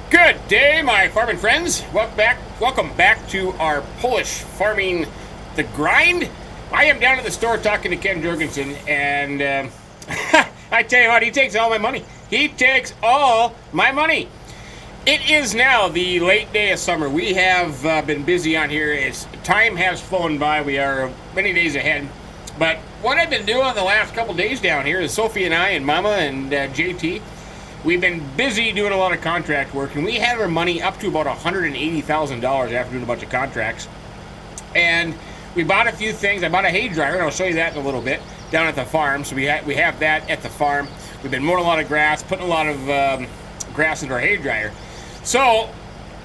Good day, my farming friends. Welcome back to our Polish farming, the grind. I am down at the store talking to Ken Jorgensen, and I tell you what, he takes all my money. He takes all my money. It is now the late day of summer. We have been busy on here. Time has flown by. We are many days ahead. But what I've been doing the last couple days down here is Sophie and I and Mama and JT. We've been busy doing a lot of contract work, and we had our money up to about $180,000 after doing a bunch of contracts. And we bought a few things. I bought a hay dryer, and I'll show you that in a little bit, down at the farm. So we have that at the farm. We've been mowing a lot of grass, putting a lot of grass into our hay dryer. So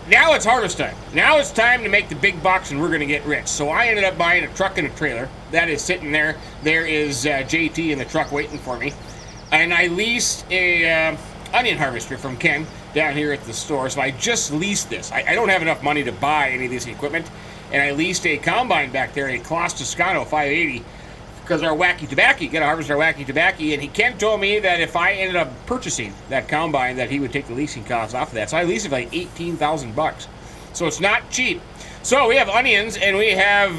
now it's harvest time. Now it's time to make the big bucks, and we're going to get rich. So I ended up buying a truck and a trailer. That is sitting there. There is JT in the truck waiting for me. And I leased a onion harvester from Ken down here at the store. So I just leased this. I don't have enough money to buy any of this equipment, and I leased a combine back there, a Kloss Toscano 580, because our wacky tabacky, got to harvest our wacky tabacky, and Ken told me that if I ended up purchasing that combine, that he would take the leasing costs off of that. So I leased it for like 18,000 bucks. So it's not cheap. So we have onions and we have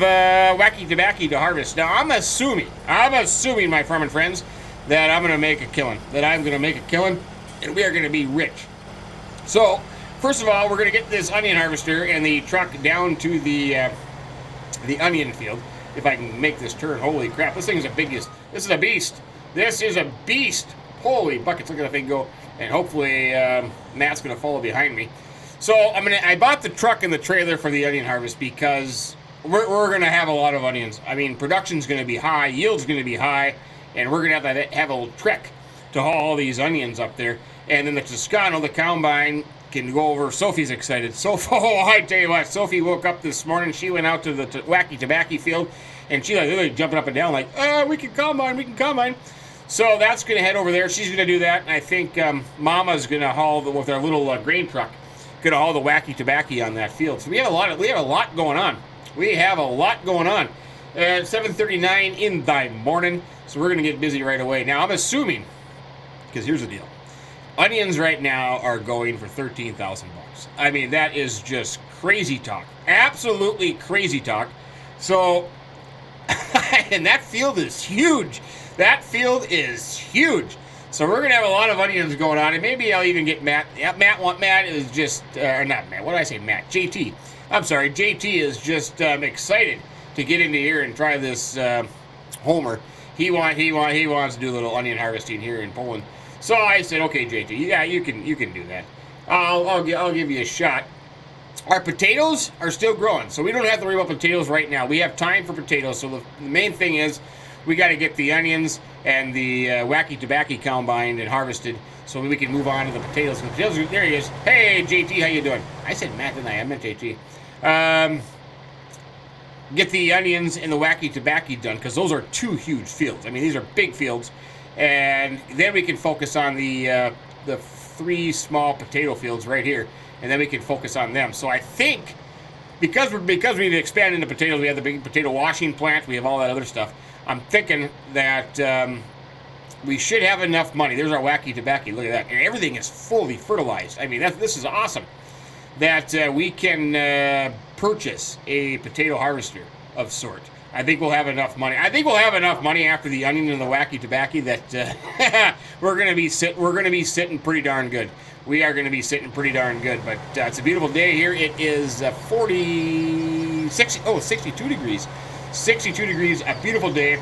wacky tabacky to harvest. Now I'm assuming, my farming friends, that I'm going to make a killing. And we are going to be rich. So, first of all, we're going to get this onion harvester and the truck down to the onion field. If I can make this turn, holy crap! This thing is This is a beast. This is a beast. Holy buckets! Look at that thing go. And hopefully Matt's going to follow behind me. So I bought the truck and the trailer for the onion harvest because we're going to have a lot of onions. I mean, production's going to be high, yield's going to be high, and we're going to have a little trek to haul all these onions up there. And then the Toscano, the combine, can go over. Sophie's excited. I tell you what, Sophie woke up this morning. She went out to the wacky tabacky field, and she like literally jumping up and down like, we can combine. So that's going to head over there. She's going to do that. And I think Mama's going to haul with our little grain truck, going to haul the wacky tabacky on that field. So we have a lot going on. At 7:39 in the morning. So we're going to get busy right away. Now I'm assuming, because here's the deal. Onions right now are going for 13,000 bucks. I mean, that is just crazy talk. Absolutely crazy talk. So, and that field is huge. So we're going to have a lot of onions going on, and maybe I'll even get Matt. Yeah, Matt is just, not Matt, what did I say, Matt? JT. I'm sorry, JT is just excited to get into here and try this Homer. He wants to do a little onion harvesting here in Poland. So I said, okay, JT, yeah, you can do that. I'll give you a shot. Our potatoes are still growing, so we don't have to worry about potatoes right now. We have time for potatoes, so the main thing is we got to get the onions and the wacky tabacky combined and harvested so we can move on to the potatoes. There he is. Hey, JT, how you doing? I said Matt, didn't I? I meant JT. Get the onions and the wacky tabacky done, because those are two huge fields. I mean, these are big fields. And then we can focus on the 3 small potato fields right here, and then we can focus on them. So I think because we've expanded into potatoes, we have the big potato washing plant, we have all that other stuff. I'm thinking that we should have enough money. There's our wacky tabacky. Look at that, and everything is fully fertilized. I mean, this is awesome. That we can purchase a potato harvester of sort. I think we'll have enough money. After the onion and the wacky tabacky that we're going to be sitting pretty darn good. We are going to be sitting pretty darn good. But it's a beautiful day here. It is 62 degrees. 62 degrees, a beautiful day.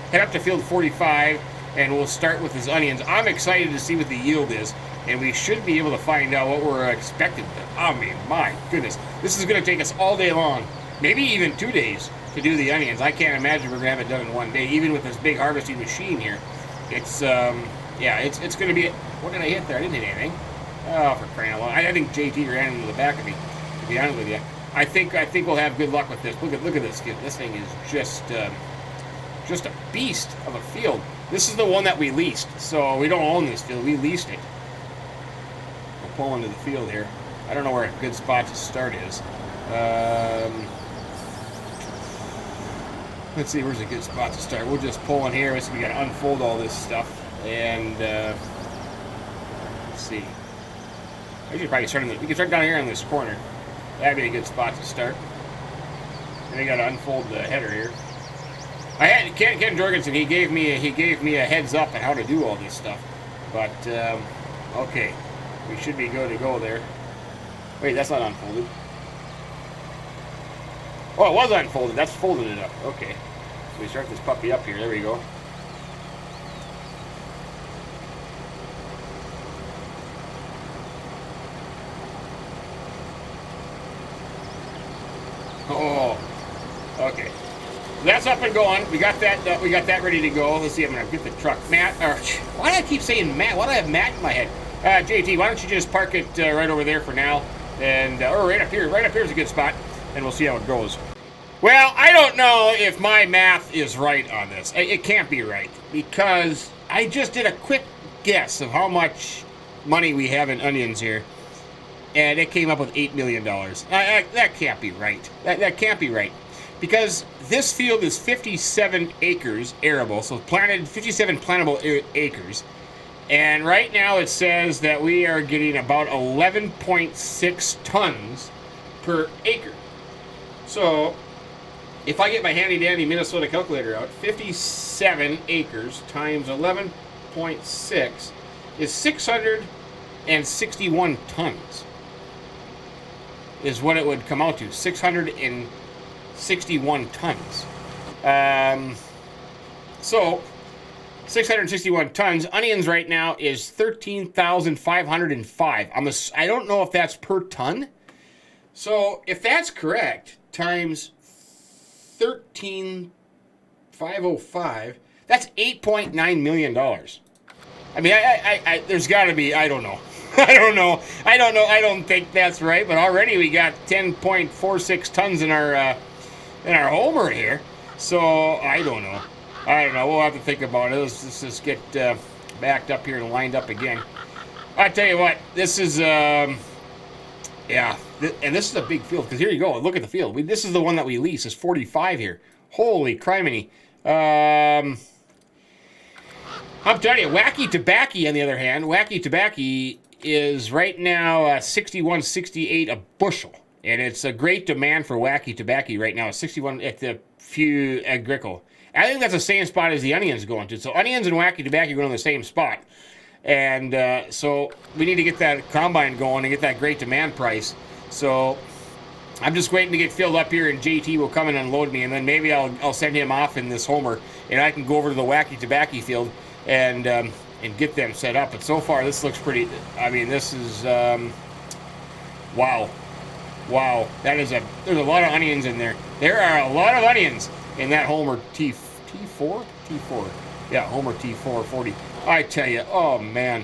Head up to field 45, and we'll start with his onions. I'm excited to see what the yield is, and we should be able to find out what we're expected. I mean, my goodness. This is going to take us all day long, maybe even 2 days, to do the onions. I can't imagine we're going to have it done in one day, even with this big harvesting machine here. It's it's going to be... What did I hit there? I didn't hit anything. Oh, for crying out loud. I think JT ran into the back of me, to be honest with you. I think we'll have good luck with this. Look at this field. This thing is just a beast of a field. This is the one that we leased, so we don't own this field. We leased it. We'll pull into the field here. I don't know where a good spot to start is. Let's see, where's a good spot to start? We'll just pull in here. So we got to unfold all this stuff. And let's see. I should probably start we can start down here on this corner. That'd be a good spot to start. And I got to unfold the header here. I had Ken Jorgensen. He gave me a heads up on how to do all this stuff. But okay, we should be good to go there. Wait, that's not unfolded. Oh, it was unfolded. That's folding it up. Okay, so we start this puppy up here. There we go. Oh, okay. That's up and going. We got that. We got that ready to go. Let's see. I'm gonna get the truck. Matt, or why do I keep saying Matt? Why do I have Matt in my head? JT, why don't you just park it right over there for now, and or right up here. Right up here is a good spot, and we'll see how it goes. Well, I don't know if my math is right on this. It can't be right because I just did a quick guess of how much money we have in onions here, and it came up with $8 million. That can't be right. That can't be right. Because this field is 57 acres arable, so planted 57 plantable acres. And right now it says that we are getting about 11.6 tons per acre. So if I get my handy dandy Minnesota calculator out, 57 acres times 11.6 is 661 tons. Is what it would come out to. 661 tons. So 661 tons. Onions right now is 13,505. I don't know if that's per ton. So if that's correct, times 13,505, that's $8.9 million. I mean, I there's got to be, I don't know. I don't think that's right, but already we got 10.46 tons in our homer here. So I don't know. We'll have to think about it. Let's just get backed up here and lined up again. I tell you what, this is yeah, and this is a big field because here you go. Look at the field. This is the one that we lease. It's 45 here. Holy criminy. I'm telling you, wacky tabacky on the other hand, wacky tabacky is right now 61.68 a bushel, and it's a great demand for wacky tabacky right now. 61 at the few agricole. I think that's the same spot as the onions going to. So onions and wacky tabacky going to the same spot, and so we need to get that combine going and get that great demand price. So I'm just waiting to get filled up here, and JT will come and unload me, and then maybe I'll send him off in this homer, and I can go over to the wacky tabacky field and get them set up. But so far, this looks pretty. I mean, this is wow. There's a lot of onions in there. There are a lot of onions in that Homer T4. Yeah, Homer T4 40. I tell you, oh man.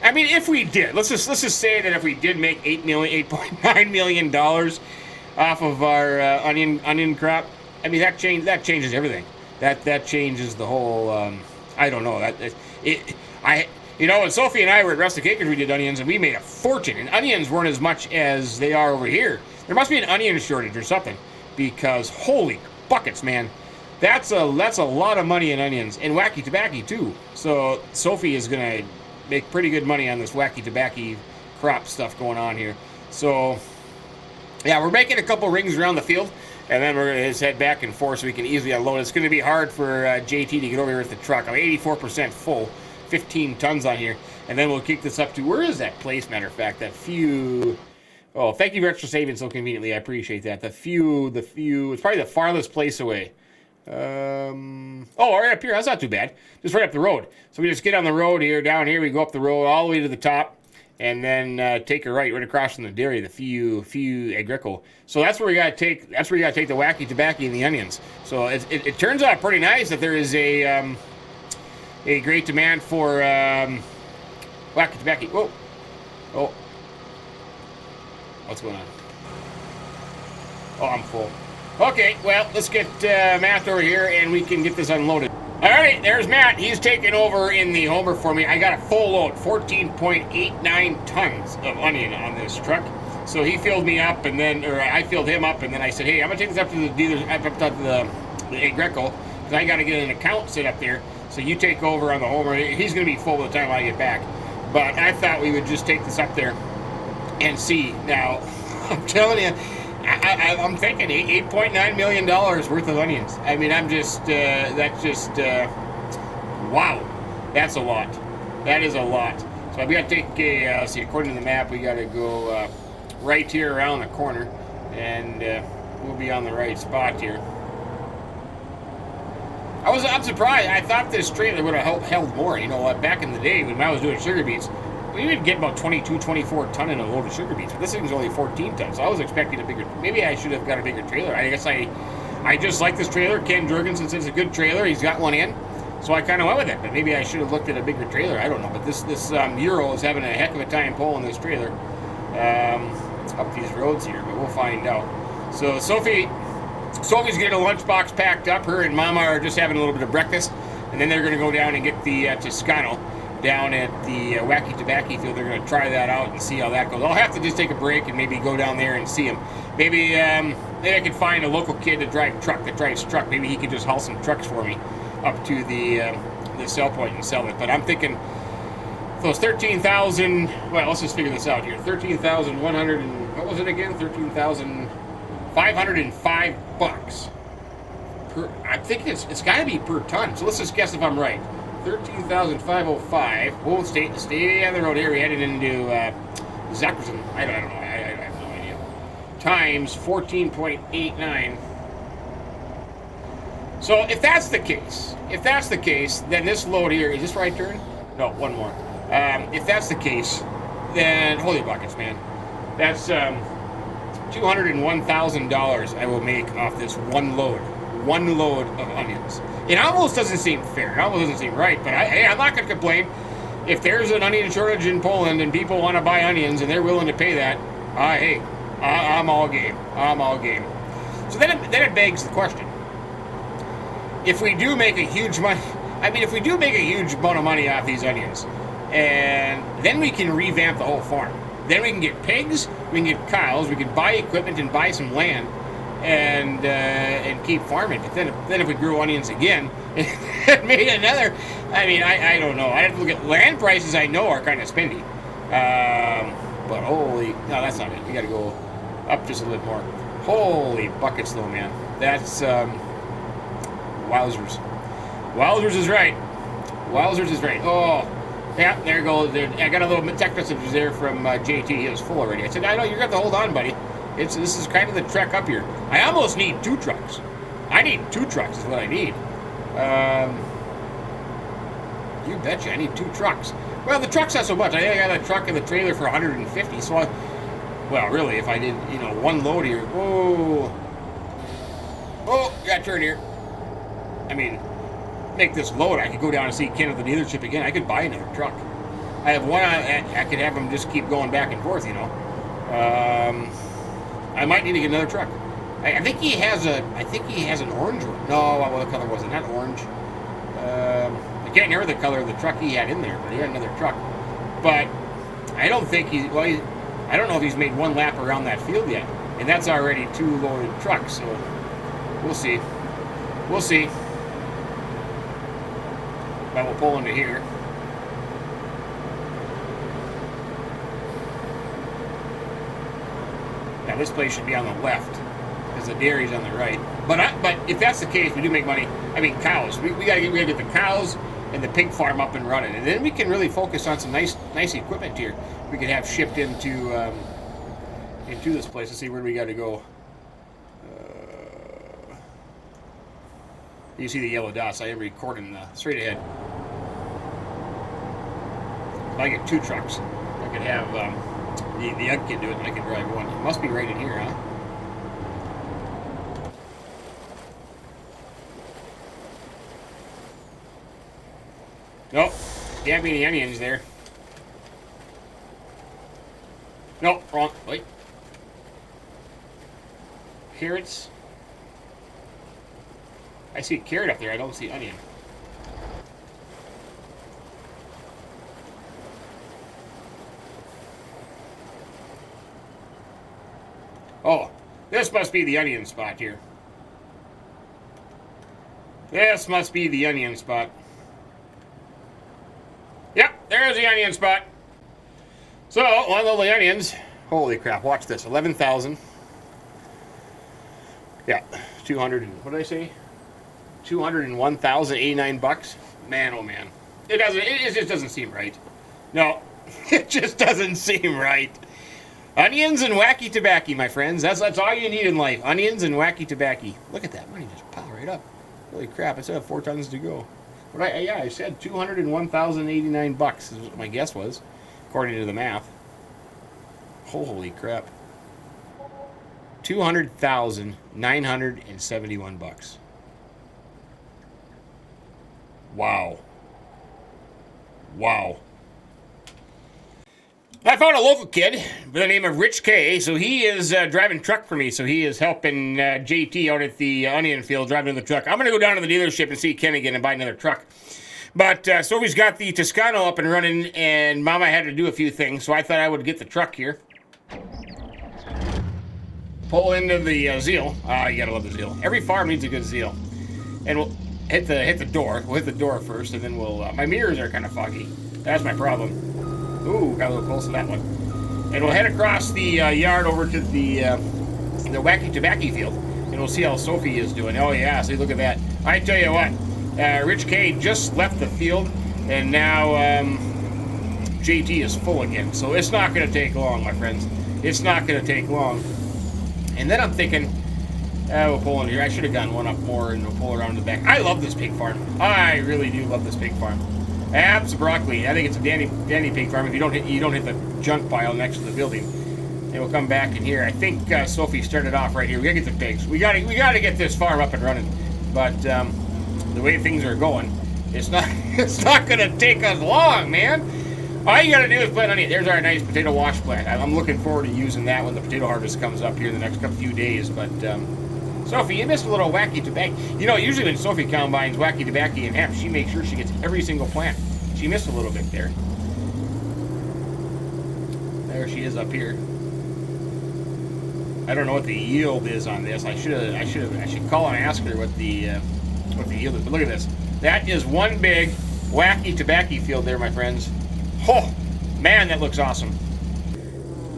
I mean, if we did, let's just say that if we did make $8.9 million off of our onion crop, I mean that changes everything. That changes the whole. I don't know when Sophie and I were at Rustic Acres, we did onions and we made a fortune. And onions weren't as much as they are over here. There must be an onion shortage or something, because holy buckets, man, that's a lot of money in onions and wacky tabacky too. So Sophie is gonna make pretty good money on this wacky tabacky crop stuff going on here. So yeah, we're making a couple rings around the field, and then we're going to just head back and forth so we can easily unload. It's going to be hard for JT to get over here with the truck. I'm 84% full, 15 tons on here, and then we'll kick this up to, where is that place, matter of fact, that few, oh, thank you for extra saving so conveniently, I appreciate that. The few, it's probably the farthest place away. Oh, right up here, that's not too bad, just right up the road. So we just get on the road here, down here, we go up the road all the way to the top, and then take a right across from the dairy, the few agricole. So that's where we gotta take. That's where you gotta take the wacky tabacky and the onions. So it turns out pretty nice that there is a great demand for wacky tabacky. Whoa, oh, what's going on? Oh, I'm full. Okay, well, let's get Matt over here and we can get this unloaded. All right, there's Matt. He's taking over in the homer for me. I got a full load, 14.89 tons of onion on this truck. So he filled me up, and then, or I filled him up, and then I said, hey, I'm gonna take this up to the dealer, up to the agricole, because I got to get an account set up there. So you take over on the homer. He's gonna be full by the time I get back. But I thought we would just take this up there and see. Now, I'm telling you, I'm thinking $8.9 million worth of onions. I mean, I'm just, that's just, wow. That's a lot. That is a lot. So I've got to take a, let's see, according to the map, we got to go right here around the corner, and we'll be on the right spot here. I'm surprised. I thought this trailer would have held more. You know, back in the day when I was doing sugar beets, we would get about 22, 24 ton in a load of sugar beets. But this thing's only 14 tons. So I was expecting a bigger. Maybe I should have got a bigger trailer. I guess I just like this trailer. Ken Jorgensen says it's a good trailer. He's got one in, so I kind of went with it. But maybe I should have looked at a bigger trailer. I don't know. But this Euro is having a heck of a time pulling this trailer up these roads here. But we'll find out. So Sophie's getting a lunchbox packed up. Her and Mama are just having a little bit of breakfast, and then they're going to go down and get the Toscano down at the wacky tabacky field. They're going to try that out and see how that goes. I'll have to just take a break and maybe go down there and see them. Maybe I could find a local kid to drives truck. Maybe he could just haul some trucks for me up to the sell point and sell it. But I'm thinking those 13,000. Well, let's just figure this out here. 13,100 and what was it again? 13,505 bucks. I'm thinking it's got to be per ton. So let's just guess if I'm right. 13,505. We'll stay on the road here. We're headed into Zackerson. I don't know. I have no idea. Times 14.89. So if that's the case, then this load here, is this right turn? No, one more. If that's the case, then holy buckets, man. That's $201,000 I will make off this one load of onions. It almost doesn't seem fair. It almost doesn't seem right, but I'm not going to complain. If there's an onion shortage in Poland and people want to buy onions and they're willing to pay that, hey, I'm all game. I'm all game. So then it begs the question: if we do make a huge amount of money off these onions, and then we can revamp the whole farm. Then we can get pigs, we can get cows, we can buy equipment and buy some land, and keep farming. But then if we grew onions again, and made another, I don't know. I'd have to look at land prices. I know are kind of spendy, but holy, no, that's not it. We got to go up just a little more. Holy buckets, though, man. That's wowzers. Wowzers is right. Wowzers is right. Oh. Yeah, there you go. I got a little text message there from JT. He was full already. I said, I know, you're going to have to hold on, buddy. This is kind of the trek up here. I almost need 2 trucks. I need 2 trucks is what I need. You betcha, I need 2 trucks. Well, the truck's not so much. I think I got a truck and the trailer for 150. So, well, really, if I did, one load here. Oh, got to turn here. Make this load, I could go down and see Ken at the dealership again. I could buy another truck. I have one. I could have him just keep going back and forth. I might need to get another truck. I think he has an orange one. No, what color was it? Not orange. I can't remember the color of the truck he had in there, but he had another truck. But I don't think I don't know if he's made one lap around that field yet, and that's already 2 loaded trucks. So we'll see. We'll see. But we'll pull into here. Now this place should be on the left, because the dairy's on the right. But if that's the case, we do make money. Cows. We gotta get the cows and the pig farm up and running, and then we can really focus on some nice equipment here. We could have shipped into this place. Let's see where we got to go. You see the yellow dots. I am recording straight ahead. If I get 2 trucks, I could have the young kid do it and I could drive one. It must be right in here, huh? Nope. Can't be any onions there. Nope, wrong. Wait. Carrots. I see carrot up there. I don't see onion. Oh, this must be the onion spot here. This must be the onion spot. Yep, there's the onion spot. So, one of the onions. Holy crap, watch this. 11,000. Yeah, 200 and, what did I say? 201,089 bucks. Man, oh man. It just doesn't seem right. No, it just doesn't seem right. Onions and wacky tabacky, my friends. That's all you need in life. Onions and wacky tabacky. Look at that money just pile right up. Holy crap, I still have 4 tons to go. But I said 201,089 bucks is what my guess was, according to the math. Holy crap. 200,971 bucks. Wow. Wow. I found a local kid by the name of Rich K. So he is driving truck for me. So he is helping JT out at the onion field driving the truck. I'm going to go down to the dealership and see Ken again and buy another truck. But Sophie's got the Toscano up and running, and Mama had to do a few things. So I thought I would get the truck here. Pull into the Zeal. You gotta love the Zeal. Every farm needs a good Zeal. And we'll hit the door. We'll hit the door first, and then we'll. My mirrors are kind of foggy. That's my problem. Ooh, got a little close to that one. And we'll head across the yard over to the wacky tabacky field, and we'll see how Sophie is doing. Oh yeah, see, look at that. I tell you what, Rich K just left the field, and now JT is full again. So it's not going to take long, my friends. It's not going to take long. And then I'm thinking, we'll pull in here. I should have gotten one up more, and we'll pull around the back. I love this pig farm. I really do love this pig farm. Absolutely. I think it's a dandy pig farm. If you don't hit the junk pile next to the building. And we'll come back in here. I think Sophie started off right here. We gotta get the pigs. We gotta get this farm up and running. But the way things are going, it's not gonna take us long, man. All you gotta do is plant onion. There's our nice potato wash plant. I'm looking forward to using that when the potato harvest comes up here in the next few days. But Sophie, you missed a little wacky tobacco. You know, usually when Sophie combines wacky tobacco and hemp, she makes sure she gets every single plant. She missed a little bit there. There she is up here. I don't know what the yield is on this. I should call and ask her what the yield is. But look at this. That is one big wacky tobacco field there, my friends. Oh, man, that looks awesome.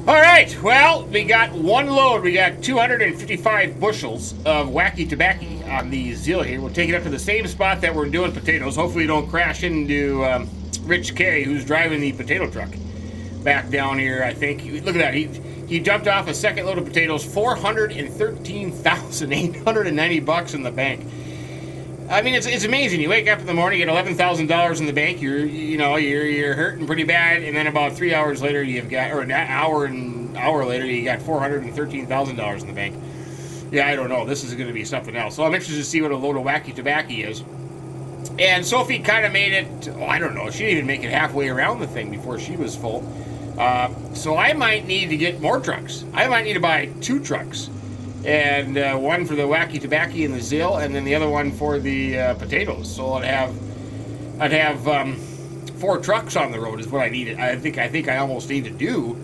All right, well, we got one load. We got 255 bushels of wacky tobacco on the Zeal here. We'll take it up to the same spot that we're doing potatoes. Hopefully we don't crash into Rich K, who's driving the potato truck back down here, I think. Look at that. He dumped off a second load of potatoes, 413,890 bucks in the bank. I mean, it's amazing. You wake up in the morning, you get $11,000 in the bank. You're hurting pretty bad, and then about 3 hours later, you've got, or an hour later, you got $413,000 in the bank. Yeah, I don't know. This is going to be something else. So I'm interested to see what a load of wacky tobacco is. And Sophie kind of made it. Oh, I don't know. She didn't even make it halfway around the thing before she was full. So I might need to get more trucks. I might need to buy 2 trucks. And one for the wacky tobacco and the Zeal, and then the other one for the potatoes. So I'd have 4 trucks on the road is what I needed. I think I almost need to do,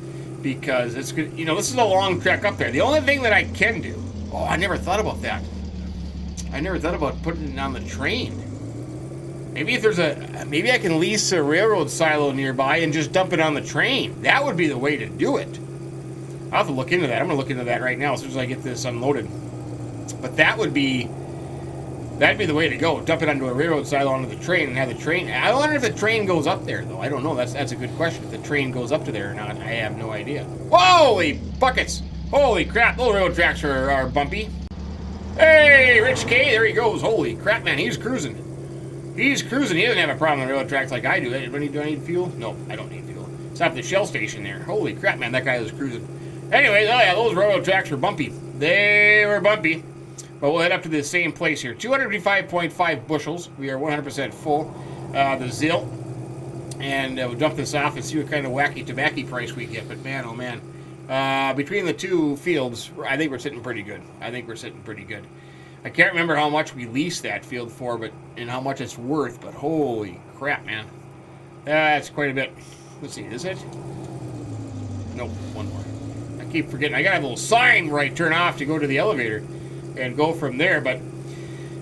because it's good. You know, this is a long trek up there. The only thing that I can do. Oh, I never thought about that. I never thought about putting it on the train. Maybe maybe I can lease a railroad silo nearby and just dump it on the train. That would be the way to do it. I'll have to look into that. I'm going to look into that right now as soon as I get this unloaded. But that'd be the way to go. Dump it onto a railroad silo onto the train and have the train. I wonder if the train goes up there, though. I don't know. That's a good question. If the train goes up to there or not, I have no idea. Holy buckets! Holy crap! Those railroad tracks are bumpy. Hey, Rich K, there he goes. Holy crap, man, he's cruising. He's cruising. He doesn't have a problem on railroad tracks like I do. Do I need fuel? No, I don't need fuel. Stop at the Shell station there. Holy crap, man, that guy was cruising. Anyways, oh yeah, those railroad tracks were bumpy. They were bumpy. But we'll head up to the same place here. 255.5 bushels. We are 100% full. The Zeal. And we'll dump this off and see what kind of wacky tobacco price we get. But man, oh man. Between the 2 fields, I think we're sitting pretty good. I can't remember how much we leased that field for, and how much it's worth, but holy crap, man. That's quite a bit. Let's see, is it? Nope, one more. I keep forgetting. I gotta have a little sign where I turn off to go to the elevator and go from there, but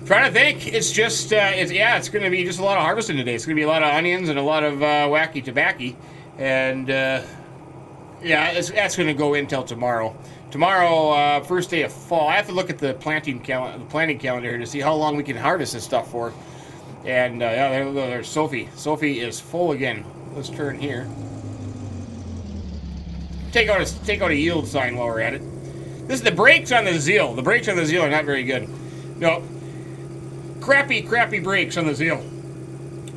trying to think. It's just, it's gonna be just a lot of harvesting today. It's gonna be a lot of onions and a lot of wacky tobacco, and Yeah, that's going to go in till tomorrow. Tomorrow, first day of fall. I have to look at the planting calendar here to see how long we can harvest this stuff for. And yeah, there's Sophie. Sophie is full again. Let's turn here. Take out a yield sign while we're at it. This is the brakes on the Zeal. The brakes on the Zeal are not very good. No, crappy brakes on the Zeal.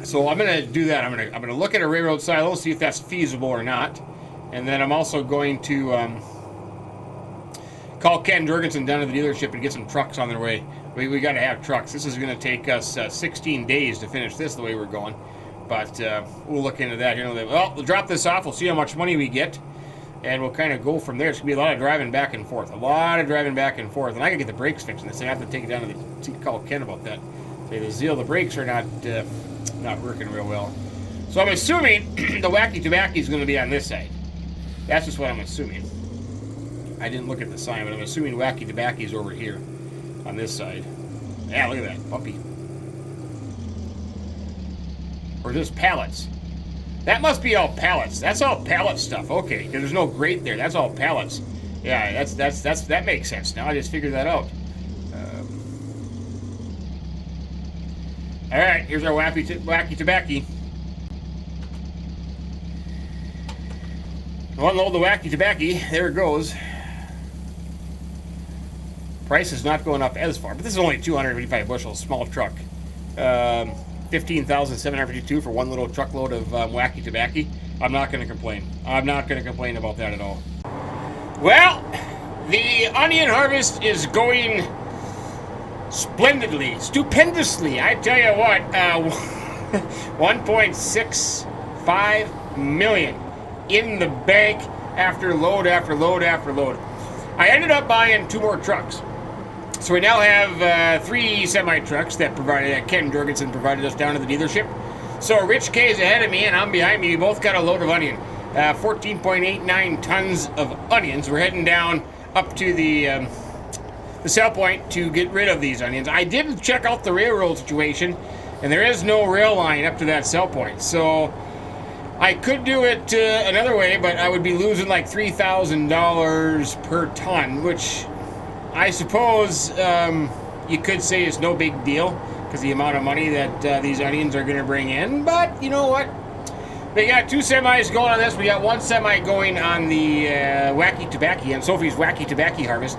So I'm gonna do that. I'm gonna look at a railroad silo, see if that's feasible or not, and then I'm also going to call Ken Jorgensen down to the dealership and get some trucks on their way. We got to have trucks. This is gonna take us 16 days to finish this the way we're going, but we'll look into that. You know, well, we'll drop this off. We'll see how much money we get, and we'll kind of go from there. It's gonna be a lot of driving back and forth, and I gotta get the brakes fixed. And I have to take it down to call Ken about that. Say the Zeal, the brakes are not working real well. So I'm assuming the wacky tabacky is going to be on this side. That's just what I'm assuming. I didn't look at the sign, but I'm assuming wacky tabacky is over here on this side. Yeah, look at that puppy. Or is this pallets? That must be all pallets. That's all pallet stuff. Okay, because there's no grate there. That's all pallets. Yeah, that makes sense now. I just figured that out. All right, here's our wacky tabacky. Unload the wacky tabacky. There it goes. Price is not going up as far, but this is only 285 bushels, small truck. 15,752 for one little truckload of wacky tabacky. I'm not going to complain. I'm not going to complain about that at all. Well, the onion harvest is going splendidly, stupendously. I tell you what, 1.65 million in the bank after load after load after load. I ended up buying 2 more trucks. So we now have 3 semi-trucks that Ken Jorgensen provided us down to the dealership. So Rich K is ahead of me and I'm behind me. We both got a load of onion. 14.89 tons of onions. We're heading down up to the sell point to get rid of these onions. I did check out the railroad situation, and there is no rail line up to that sell point. So I could do it another way, but I would be losing like $3,000 per ton, which I suppose you could say is no big deal because the amount of money that these onions are going to bring in. But you know what? We got 2 semis going on this. We got 1 semi going on the wacky tabacky, and Sophie's wacky tabacky harvest.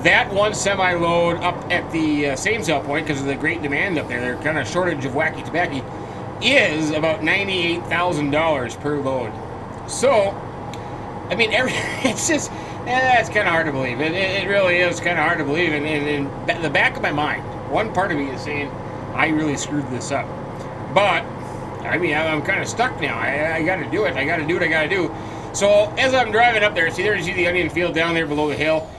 That 1 semi load up at the same sell point because of the great demand up there. They're kind of shortage of wacky tabacky is about $98,000 per load. So, I mean, it's just, it's kind of hard to believe. It really is kind of hard to believe. And in the back of my mind, one part of me is saying, I really screwed this up. But, I mean, I'm kind of stuck now. I got to do it. I got to do what I got to do. So, as I'm driving up there, see the onion field down there below the hill.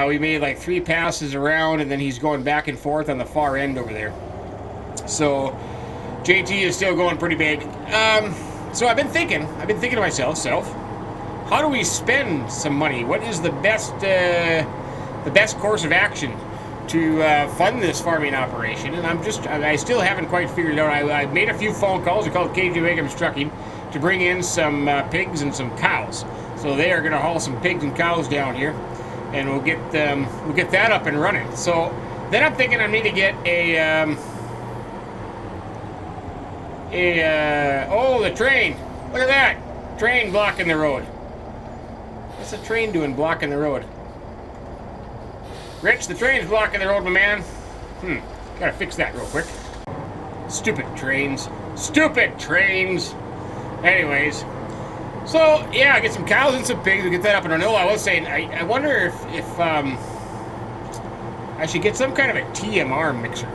We made like 3 passes around, and then he's going back and forth on the far end over there. So, JT is still going pretty big. So I've been thinking to myself, how do we spend some money? What is the best course of action to fund this farming operation? And I still haven't quite figured it out. I made a few phone calls. I called KJ Wiggum's Trucking to bring in some pigs and some cows. So they are going to haul some pigs and cows down here, and we'll get that up and running. So then I'm thinking I need to get the train. Look at that. Train blocking the road. What's the train doing blocking the road? Rich, the train's blocking the road, my man. Gotta fix that real quick. Stupid trains. Stupid trains. Anyways. So, yeah, I get some cows and some pigs. We'll get that up and running. Oh, I was saying, I wonder if I should get some kind of a TMR mixer.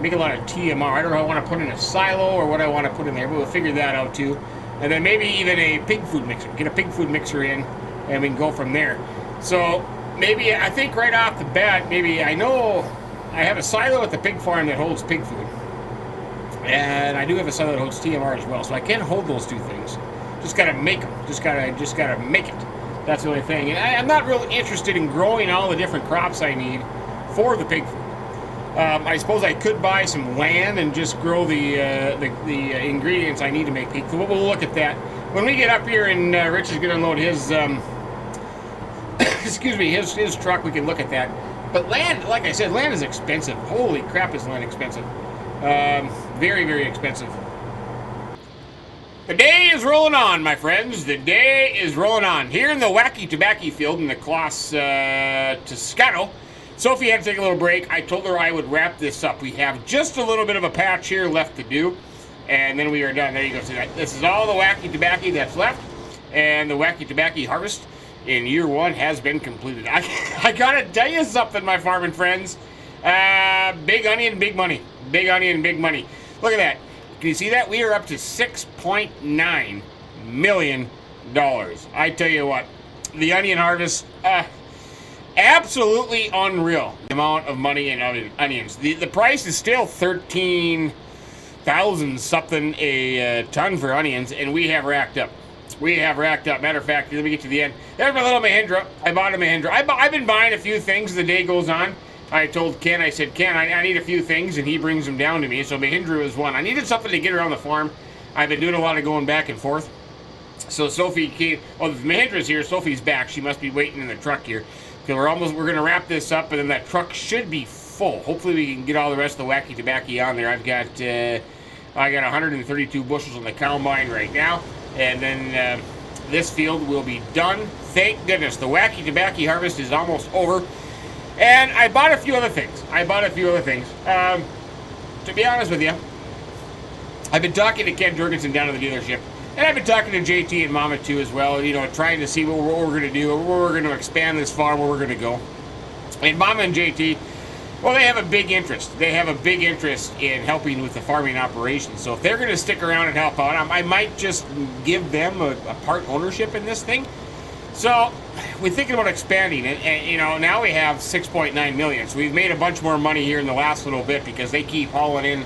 Make a lot of TMR. I don't know if I want to put in a silo or what I want to put in there, but we'll figure that out too. And then maybe even a pig food mixer. Get a pig food mixer in, and we can go from there. So maybe, I think right off the bat, maybe I know I have a silo at the pig farm that holds pig food. And I do have a silo that holds TMR as well. So I can hold those 2 things. Just gotta make them. Just gotta make it. That's the only thing. And I'm not really interested in growing all the different crops I need for the pig food. I suppose I could buy some land and just grow the ingredients I need to make pig food. We'll look at that. when we get up here and Rich is going to unload his, excuse me, his truck, we can look at that. But land, like I said, land is expensive. Holy crap, is land expensive. Very, very expensive. The day is rolling on, my friends. The day is rolling on. Here in the wacky tabacky field in the Class Toscano, Sophie had to take a little break. I told her I would wrap this up. We have just a little bit of a patch here left to do, and then we are done. There you go. See that? This is all the wacky tabacky that's left, and the wacky tabacky harvest in year 1 has been completed. I gotta tell you something, my farming friends. Big onion, big money. Big onion, big money. Look at that. Can you see that? We are up to $6.9 million. I tell you what, the onion harvest, absolutely unreal. The amount of money in onions. The price is still 13,000 something a ton for onions, and we have racked up. We have racked up. Matter of fact, let me get to the end. There's my little Mahindra. I bought a Mahindra. I've been buying a few things as the day goes on. I told Ken, I said, Ken, I need a few things, and he brings them down to me. So Mahindra was one. I needed something to get around the farm. I've been doing a lot of going back and forth. So Sophie came. Oh, the Mahindra's here. Sophie's back. She must be waiting in the truck here. Because we're going to wrap this up, and then that truck should be full. Hopefully we can get all the rest of the wacky tabacky on there. I got 132 bushels on the combine right now, and then this field will be done. Thank goodness. The wacky tabacky harvest is almost over. And I bought a few other things. To be honest with you, I've been talking to Ken Jurgensen down at the dealership. And I've been talking to JT and Mama too as well, you know, trying to see what we're going to do, where we're going to expand this farm, where we're going to go. And Mama and JT, well, they have a big interest. They have a big interest in helping with the farming operation. So if they're going to stick around and help out, I might just give them a part ownership in this thing. So we're thinking about expanding it, and you know, now we have 6.9 million. So we've made a bunch more money here in the last little bit because they keep hauling in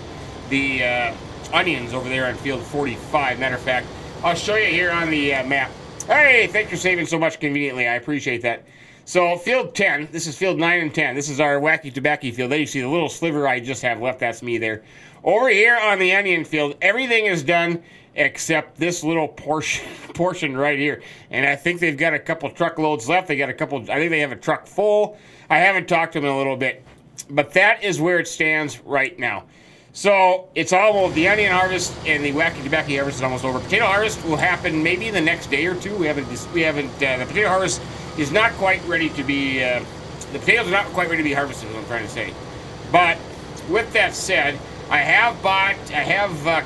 the onions over there on field 45. Matter of fact, I'll show you here on the map. Hey, thanks for saving so much conveniently. I appreciate that. So field 10, this is field 9 and 10. This is our wacky tabacky field. There you see the little sliver I just have left. That's me there. Over here on the onion field, everything is done except this little portion right here. And I think they've got a couple truckloads left. They got a couple, I think they have a truck full. I haven't talked to them in a little bit. But that is where it stands right now. So it's almost, the onion harvest and the wacky tabacky harvest is almost over. Potato harvest will happen maybe in the next day or two. The potato harvest is not quite ready to be, the potatoes are not quite ready to be harvested, is what I'm trying to say. But with that said, I have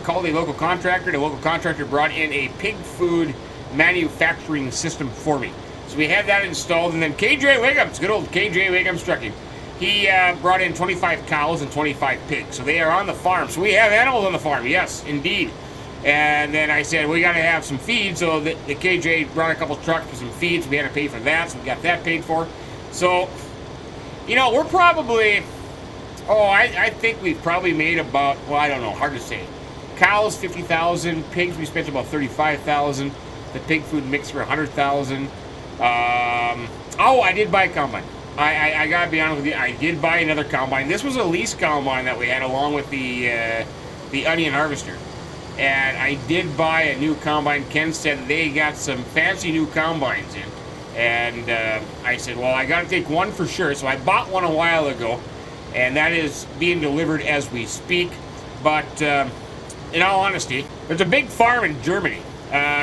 called a local contractor. The local contractor brought in a pig food manufacturing system for me. So we had that installed, and then KJ Wiggums, good old KJ Wiggums trucking. He brought in 25 cows and 25 pigs. So they are on the farm. So we have animals on the farm, yes, indeed. And then I said, we got to have some feed. So the KJ brought a couple trucks for some feed. So we had to pay for that. So we got that paid for. So, you know, we're probably... Oh, I think we've probably made about, well, I don't know, hard to say. Cows, 50,000. Pigs, we spent about 35,000. The pig food mixer, 100,000. Oh, I did buy a combine. I gotta be honest with you, I did buy another combine. This was a lease combine that we had along with the onion harvester. And I did buy a new combine. Ken said they got some fancy new combines in. And I said, well, I gotta take one for sure. So I bought one a while ago. And that is being delivered as we speak. But in all honesty, there's a big farm in Germany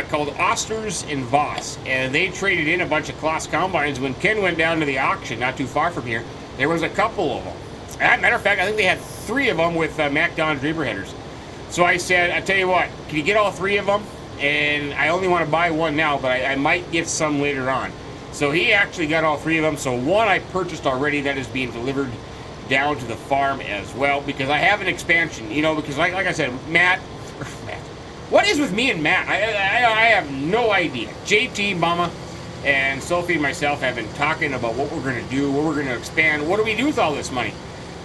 called Osters and Voss, and they traded in a bunch of Claas combines. When Ken went down to the auction not too far from here, there was a couple of them. As a matter of fact, I think they had 3 of them with MacDon Draper headers. So I said, I tell you what, can you get all 3 of them? And I only want to buy one now, but I might get some later on. So he actually got all 3 of them. So one I purchased already that is being delivered down to the farm as well, because I have an expansion, you know, because like I said, Matt, what is with me and Matt? I have no idea. JT, Mama, and Sophie and myself have been talking about what we're going to do, what we're going to expand, what do we do with all this money?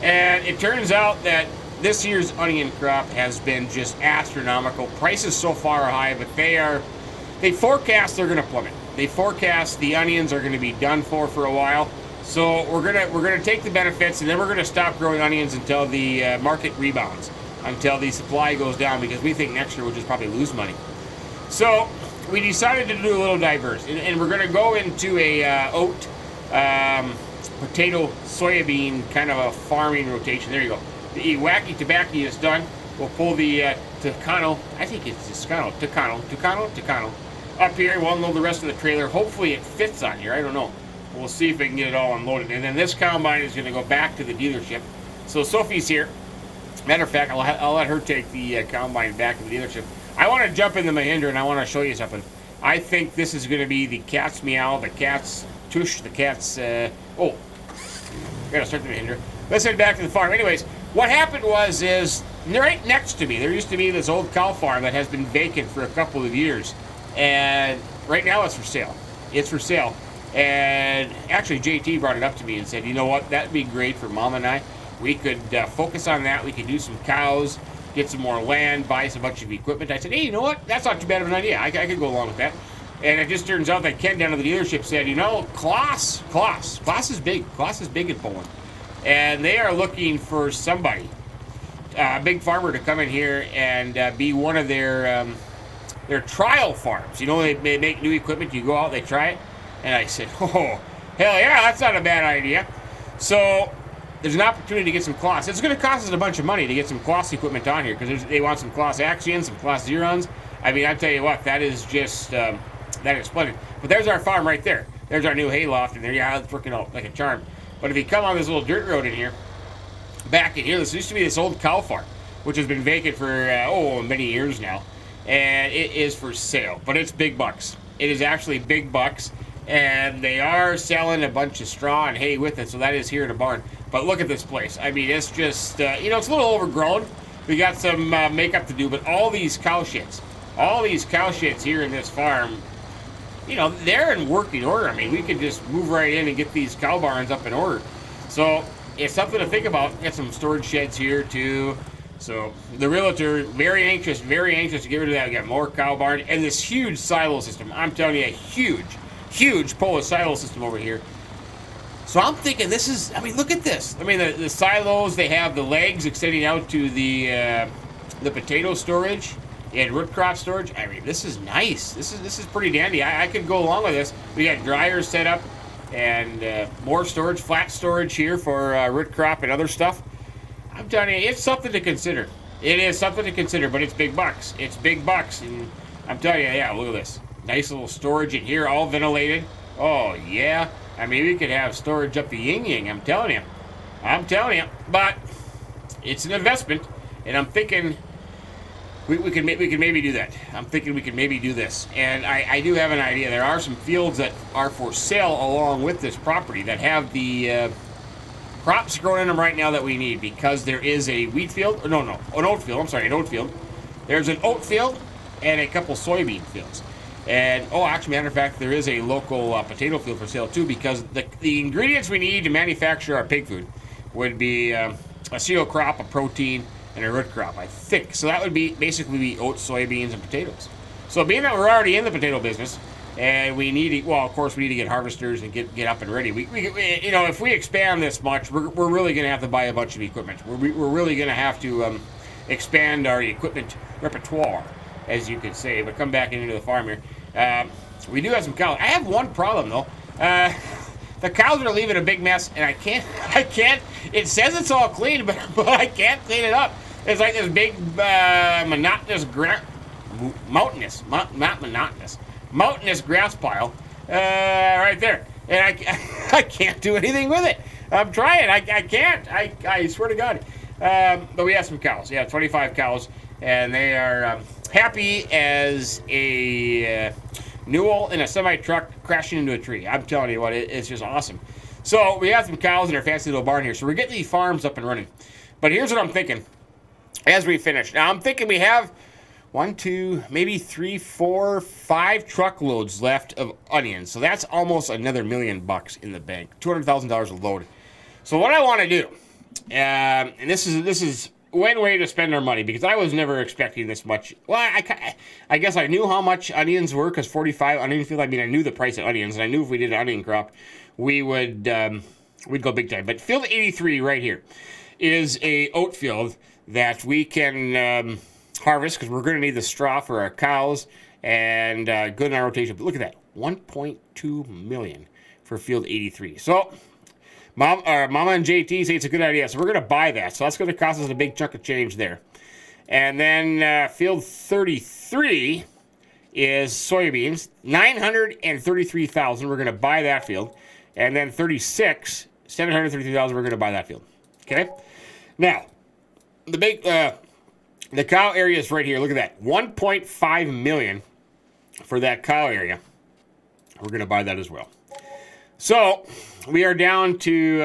And it turns out that this year's onion crop has been just astronomical. Prices so far are high, but they forecast they're going to plummet. They forecast the onions are going to be done for a while. So we're gonna take the benefits, and then we're gonna stop growing onions until the market rebounds, until the supply goes down, because we think next year we'll just probably lose money. So we decided to do a little diverse, and we're going to go into a oat, potato, soybean kind of a farming rotation. There you go. The wacky tabacky is done. We'll pull the Tucano, I think it's Tucano, up here. We'll unload the rest of the trailer. Hopefully it fits on here. I don't know. We'll see if we can get it all unloaded. And then this combine is going to go back to the dealership. So Sophie's here. Matter of fact, I'll let her take the combine back to the dealership. I want to jump into Mahindra and I want to show you something. I think this is going to be the cat's meow, the cat's tush, the cat's... oh, gotta start the Mahindra. Let's head back to the farm. Anyways, what happened is right next to me, there used to be this old cow farm that has been vacant for a couple of years. And right now it's for sale. It's for sale. And actually, JT brought it up to me and said, you know what, that'd be great for Mom and I. We could focus on that. We could do some cows, get some more land, buy a bunch of equipment. I said, hey, you know what? That's not too bad of an idea. I could go along with that. And it just turns out that Ken down at the dealership said, you know, Klaus is big. Klaus is big in Poland. And they are looking for somebody, a big farmer, to come in here and be one of their trial farms. You know, they make new equipment. You go out, they try it. And I said, oh, hell yeah, that's not a bad idea. So there's an opportunity to get some Klaus. It's going to cost us a bunch of money to get some Klaus equipment on here because they want some Klaus Axions, some Klaus Xerons. I mean, I tell you what, that is just, that is splendid. But there's our farm right there. There's our new hayloft in there. Yeah, it's working out like a charm. But if you come on this little dirt road in here, back in here, this used to be this old cow farm, which has been vacant for, many years now. And it is for sale, but it's big bucks. It is actually big bucks. And they are selling a bunch of straw and hay with it, so that is here in the barn. But look at this place. I mean, it's just, it's a little overgrown. We got some makeup to do, but all these cow sheds here in this farm, they're in working order. I mean, we could just move right in and get these cow barns up in order. So it's something to think about. Get some storage sheds here too. So the realtor, very anxious to get rid of that. We got more cow barn and this huge silo system. I'm telling you, a huge Polish silo system over here. So I'm thinking look at this. I mean, the silos, they have the legs extending out to the potato storage and root crop storage. I mean, this is nice. This is pretty dandy. I could go along with this. We got dryers set up and more storage, flat storage here for root crop and other stuff. I'm telling you, it's something to consider. It is something to consider, but it's big bucks. It's big bucks, and I'm telling you, yeah, look at this. Nice little storage in here, all ventilated. Oh, yeah. I mean, we could have storage up the yin-yang, I'm telling you. But it's an investment, and I'm thinking we could maybe do that. I'm thinking we could maybe do this. And I do have an idea. There are some fields that are for sale along with this property that have the crops growing in them right now that we need, because there is a wheat field. An oat field. I'm sorry, an oat field. There's an oat field and a couple soybean fields. And, actually, matter of fact, there is a local potato field for sale, too, because the ingredients we need to manufacture our pig food would be a cereal crop, a protein, and a root crop, I think. So that would basically be oats, soybeans, and potatoes. So being that we're already in the potato business, and we need to, of course, we need to get harvesters and get up and ready. We if we expand this much, we're really going to have to buy a bunch of equipment. We're really going to have to expand our equipment repertoire, as you could say. But come back into the farm here. We do have some cows. I have one problem though. The cows are leaving a big mess, and I can't. It says it's all clean, but I can't clean it up. It's like this big mountainous grass pile right there, and I can't do anything with it. I'm trying. I can't. I swear to God. But we have some cows. Yeah, 25 cows, and they are happy as a Newell in a semi-truck crashing into a tree. I'm telling you what, it's just awesome. So we have some cows in our fancy little barn here. So we're getting these farms up and running. But here's what I'm thinking as we finish. Now I'm thinking we have 1, 2, maybe 3, 4, 5 truckloads left of onions. So that's almost another $1 million in the bank. $200,000 a load. So what I want to do, and this is one way to spend our money, because I was never expecting this much. Well, I guess I knew how much onions were, because 45 onion field. I mean, I knew the price of onions, and I knew if we did an onion crop, we'd go big time. But field 83 right here is a oat field that we can harvest, because we're going to need the straw for our cows and good in our rotation. But look at that, 1.2 million for field 83. So Mama and JT say it's a good idea, so we're going to buy that. So that's going to cost us a big chunk of change there. And then field 33 is soybeans, 933,000. We're going to buy that field. And then 36, 733,000. We're going to buy that field. Okay. Now, the big the cow area is right here. Look at that, 1.5 million for that cow area. We're going to buy that as well. So we are down to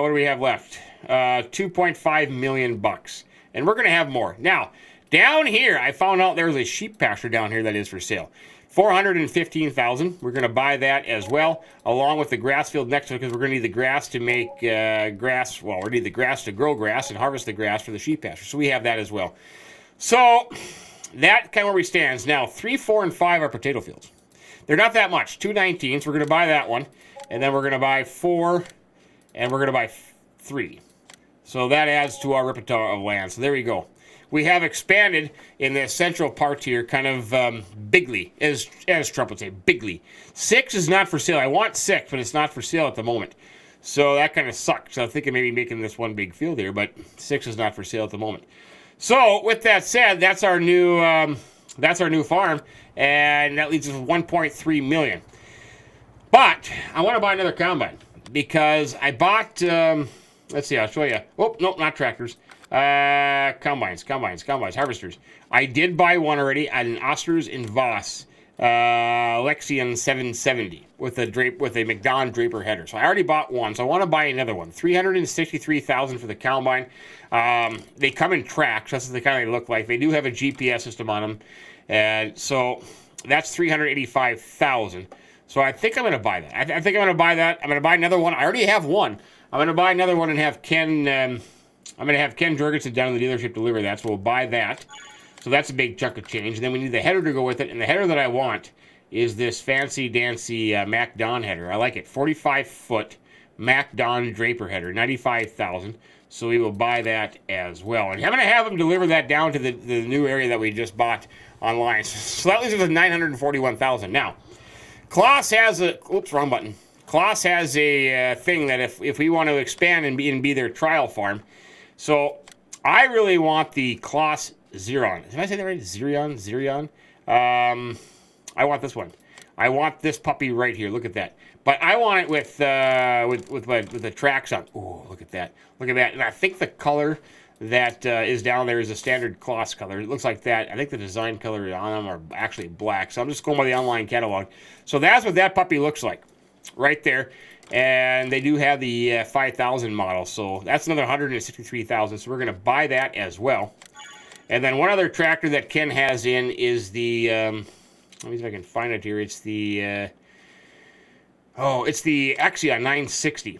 what do we have left? 2.5 million bucks, and we're going to have more now. Down here, I found out there's a sheep pasture down here that is for sale. 415,000. We're going to buy that as well, along with the grass field next to it, because we're going to need the grass to make grass. Well, we need the grass to grow grass and harvest the grass for the sheep pasture. So we have that as well. So that kind of where we stand. Now, 3, 4, and 5 are potato fields. They're not that much. 219s. We're going to buy that one, and then we're going to buy 4, and we're going to buy 3. So that adds to our repertoire of land. So there we go. We have expanded in the central part here, kind of bigly, as Trump would say, bigly. 6 is not for sale. I want 6, but it's not for sale at the moment. So that kind of sucks. I'm thinking maybe making this one big field here, but 6 is not for sale at the moment. So with that said, that's our new farm, and that leaves us with 1.3 million. But I want to buy another combine because I bought. Let's see. I'll show you. Oh, no, not tractors. Combines, harvesters. I did buy one already at an Oster's in Voss, Lexion 770 with a McDon Draper header. So I already bought one. So I want to buy another one. 363,000 for the combine. They come in tracks. That's the kind they look like. They do have a GPS system on them, and so that's 385,000. So I think I'm going to buy that. I think I'm going to buy that. I'm going to buy another one. I already have one. I'm going to buy another one and have Ken. I'm going to have Ken Jorgensen down in the dealership deliver that, so we'll buy that. So that's a big chunk of change. And then we need the header to go with it, and the header that I want is this fancy-dancy MacDon header. I like it. 45-foot MacDon Draper header, 95,000. So we will buy that as well. And I'm going to have them deliver that down to the new area that we just bought online. So that leaves us with 941,000. Now, Klaus has a... Oops, wrong button. Klaus has a thing that if we want to expand and be their trial farm. So I really want the Klaus Xerion. Did I say that right? Xerion? I want this one. I want this puppy right here. Look at that. But I want it with the tracks on. Oh, look at that. Look at that. And I think the color that is down there is a standard Klaus color. It looks like that. I think the design color on them are actually black. So I'm just going by the online catalog. So that's what that puppy looks like right there. And they do have the 5,000 model. So that's another 163,000. So we're going to buy that as well. And then one other tractor that Ken has in is the... let me see if I can find it here. It's the... it's the Axion 960.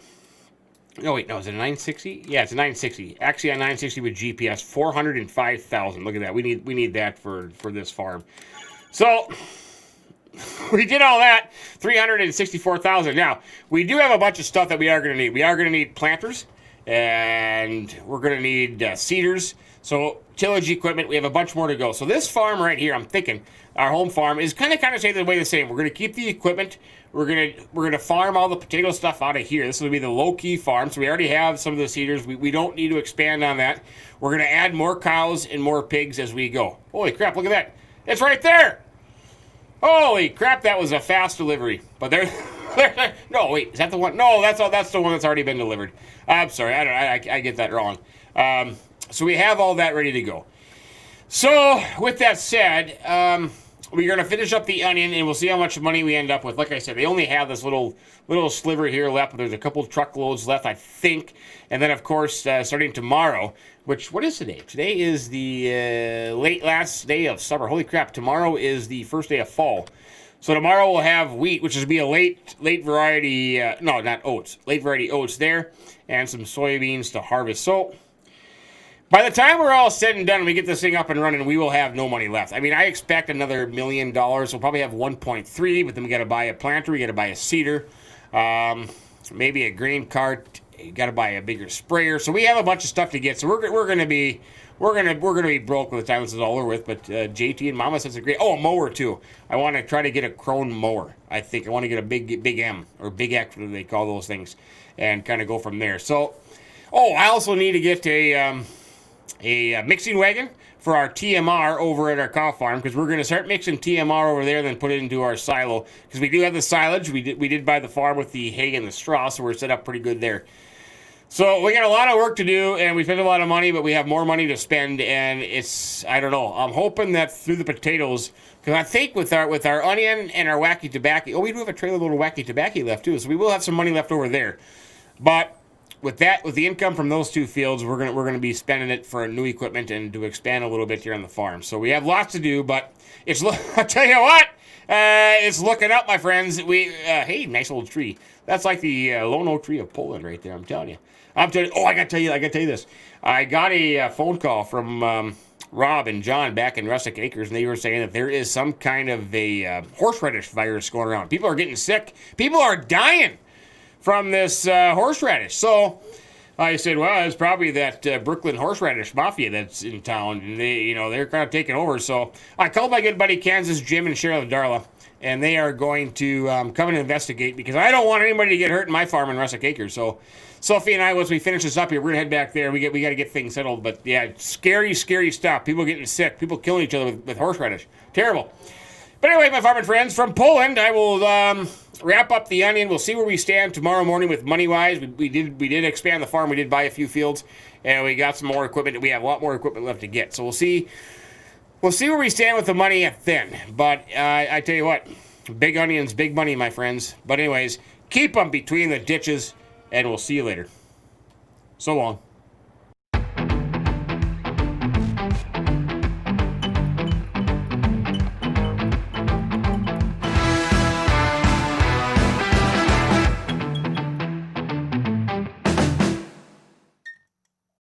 No, wait, no, is it a 960? Yeah, it's a 960. Axion 960 with GPS, 405,000. Look at that. We need that for this farm. So we did all that, 364,000. Now, we do have a bunch of stuff that we are going to need. We are going to need planters, and we're going to need seeders. So tillage equipment, we have a bunch more to go. So this farm right here, I'm thinking, our home farm is kind of stay the same. We're going to keep the equipment. We're gonna farm all the potato stuff out of here. This will be the low-key farm. So we already have some of the seeders. We don't need to expand on that. We're going to add more cows and more pigs as we go. Holy crap, look at that. It's right there. Holy crap, that was a fast delivery. But there, no, wait, is that the one? No, that's the one that's already been delivered. I'm sorry, I get that wrong. So we have all that ready to go. So with that said, we're going to finish up the onion, and we'll see how much money we end up with. Like I said, they only have this little sliver here left, but there's a couple truckloads left, I think. And then, of course, starting tomorrow, what is today? Today is the late last day of summer. Holy crap, tomorrow is the first day of fall. So tomorrow we'll have wheat, which will be a late variety, no, not oats, late variety oats there, and some soybeans to harvest. So by the time we're all said and done and we get this thing up and running, we will have no money left. I mean, I expect another $1 million. We'll probably have 1.3, but then we got to buy a planter, we got to buy a seeder, maybe a grain cart, you got to buy a bigger sprayer. So we have a bunch of stuff to get. So we're gonna be broke by the time this is all over with. But JT and Mama says a great. Oh, a mower too. I want to try to get a Krone mower. I think I want to get a big M or big X, what do they call those things, and kind of go from there. So, oh, I also need to get a mixing wagon for our TMR over at our cow farm, because we're going to start mixing TMR over there, then put it into our silo, because we do have the silage. We did buy the farm with the hay and the straw, so we're set up pretty good there. So we got a lot of work to do, and we spent a lot of money, but we have more money to spend, and it's, I don't know. I'm hoping that through the potatoes, because I think with our onion and our wacky tabacky, oh, we do have a trailer load of wacky tabacky left too, so we will have some money left over there. But with the income from those two fields, we're gonna be spending it for new equipment and to expand a little bit here on the farm. So we have lots to do, but it's I tell you what, it's looking up, my friends. Hey, nice old tree. That's like the lone oak tree of Poland right there. I'm telling you. Oh, I gotta tell you this. I got a phone call from Rob and John back in Rustic Acres, and they were saying that there is some kind of a horseradish virus going around. People are getting sick. People are dying from this horseradish. So I said, well, it's probably that Brooklyn horseradish mafia that's in town, and they're kind of taking over. So I called my good buddy Kansas Jim and Cheryl Darla, and they are going to come and investigate, because I don't want anybody to get hurt in my farm in Rustic Acres. So Sophie and I, once we finish this up here, we're gonna head back there. We got to get things settled. But yeah, scary stuff. People getting sick. People killing each other with horseradish. Terrible. But anyway, my farming friends, from Poland, I will wrap up the onion. We'll see where we stand tomorrow morning with money-wise. We did expand the farm. We did buy a few fields, and we got some more equipment. We have a lot more equipment left to get. So we'll see where we stand with the money at then. But I tell you what, big onions, big money, my friends. But anyways, keep them between the ditches, and we'll see you later. So long.